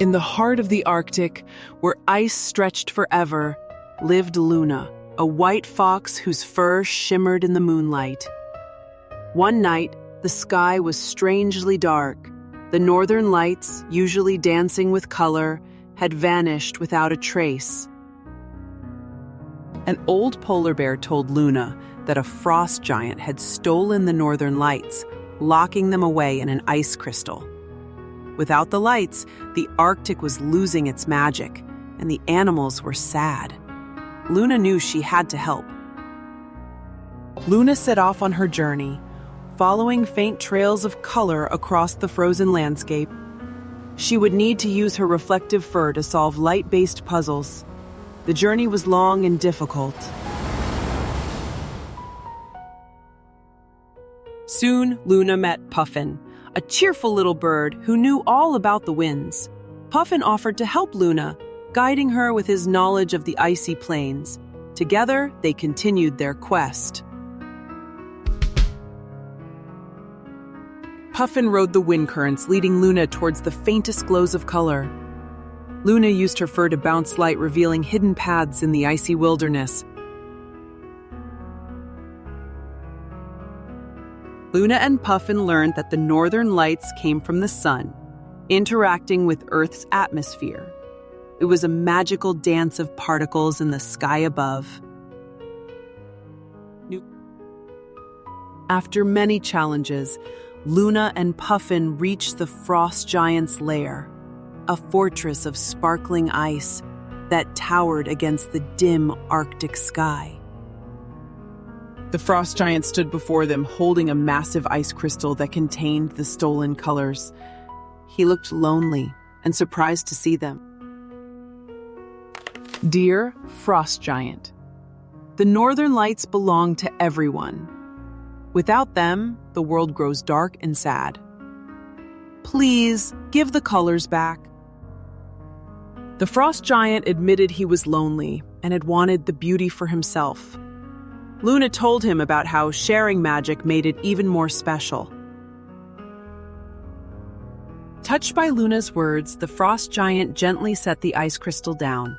In the heart of the Arctic, where ice stretched forever, lived Luna, a white fox whose fur shimmered in the moonlight. One night, the sky was strangely dark. The northern lights, usually dancing with color, had vanished without a trace. An old polar bear told Luna that a frost giant had stolen the northern lights, locking them away in an ice crystal. Without the lights, the Arctic was losing its magic, and the animals were sad. Luna knew she had to help. Luna set off on her journey, following faint trails of color across the frozen landscape. She would need to use her reflective fur to solve light-based puzzles. The journey was long and difficult. Soon, Luna met Puffin, a cheerful little bird who knew all about the winds. Puffin offered to help Luna, guiding her with his knowledge of the icy plains. Together, they continued their quest. Puffin rode the wind currents, leading Luna towards the faintest glows of color. Luna used her fur to bounce light, revealing hidden paths in the icy wilderness. Luna and Puffin learned that the northern lights came from the sun, interacting with Earth's atmosphere. It was a magical dance of particles in the sky above. After many challenges, Luna and Puffin reached the frost giant's lair, a fortress of sparkling ice that towered against the dim Arctic sky. The frost giant stood before them, holding a massive ice crystal that contained the stolen colors. He looked lonely and surprised to see them. Dear Frost Giant, the northern lights belong to everyone. Without them, the world grows dark and sad. Please give the colors back. The frost giant admitted he was lonely and had wanted the beauty for himself. Luna told him about how sharing magic made it even more special. Touched by Luna's words, the frost giant gently set the ice crystal down.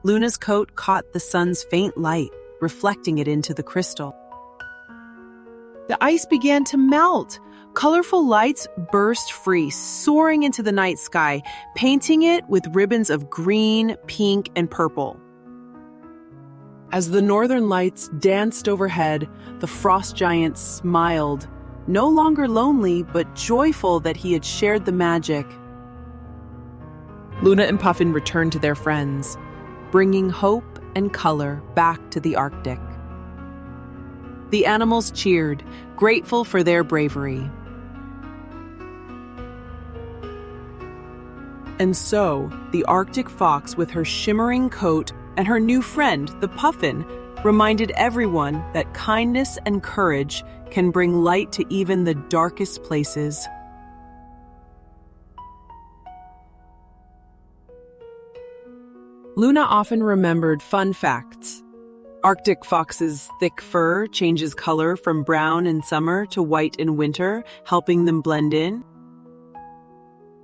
Luna's coat caught the sun's faint light, reflecting it into the crystal. The ice began to melt. Colorful lights burst free, soaring into the night sky, painting it with ribbons of green, pink, and purple. As the northern lights danced overhead, the frost giant smiled, no longer lonely, but joyful that he had shared the magic. Luna and Puffin returned to their friends, bringing hope and color back to the Arctic. The animals cheered, grateful for their bravery. And so, the Arctic fox, with her shimmering coat and her new friend, the Puffin, reminded everyone that kindness and courage can bring light to even the darkest places. Luna often remembered fun facts. Arctic foxes' thick fur changes color from brown in summer to white in winter, helping them blend in.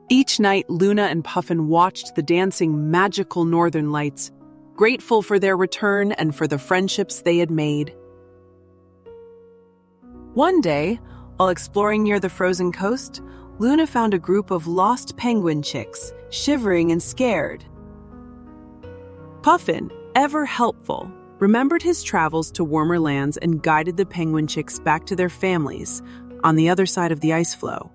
Each night, Luna and Puffin watched the dancing, magical northern lights, grateful for their return and for the friendships they had made. One day, while exploring near the frozen coast, Luna found a group of lost penguin chicks, shivering and scared. Puffin, ever helpful, remembered his travels to warmer lands and guided the penguin chicks back to their families on the other side of the ice floe.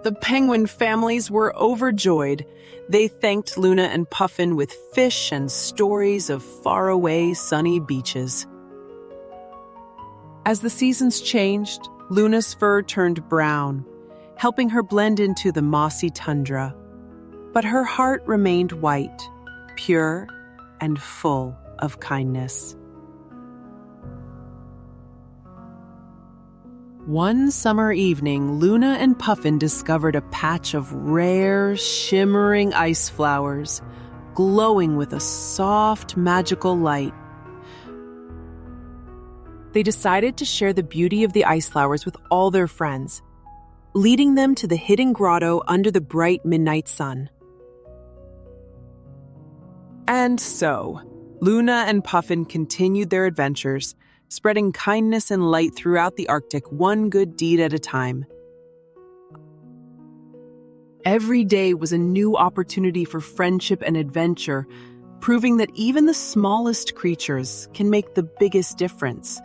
The penguin families were overjoyed. They thanked Luna and Puffin with fish and stories of faraway sunny beaches. As the seasons changed, Luna's fur turned brown, helping her blend into the mossy tundra. But her heart remained white, pure and full of kindness. One summer evening, Luna and Puffin discovered a patch of rare, shimmering ice flowers, glowing with a soft, magical light. They decided to share the beauty of the ice flowers with all their friends. leading them to the hidden grotto under the bright midnight sun. And so, Luna and Puffin continued their adventures, spreading kindness and light throughout the Arctic, one good deed at a time. Every day was a new opportunity for friendship and adventure, proving that even the smallest creatures can make the biggest difference,